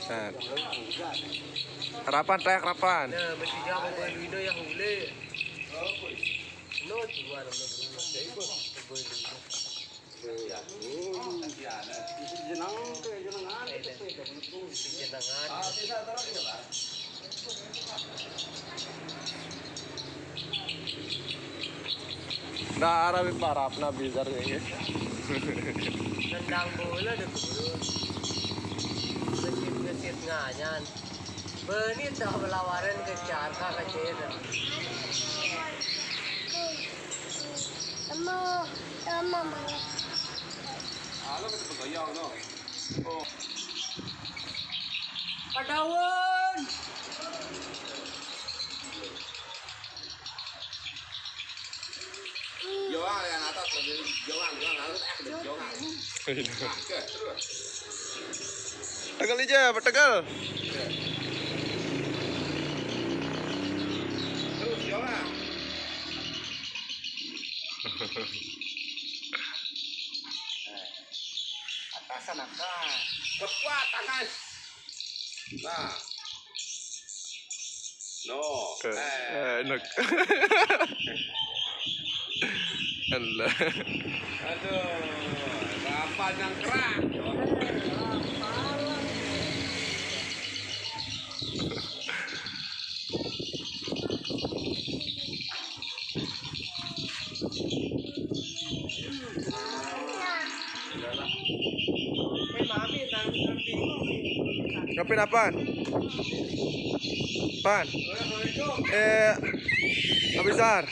Nah. Harapan teh harapan. Nah, mesti jago Belwino yang hule. No, juga ada belum saya pun Belwino. Nah, Arabik parap na bizar ini. Nendang bola deh bro. Ngesit nganyan. Benit dah belawaran ke Carka ke Cina. Mama. Padawan. Joang yang atas joang atas joang. Tegal aja, bertegal. Terus joang. Atasan atas. Kuat tangan. Nah. No. Enak. Allah. Aduh, apa yang kerak? Mami Ngapain apaan? Apaan? Abisar.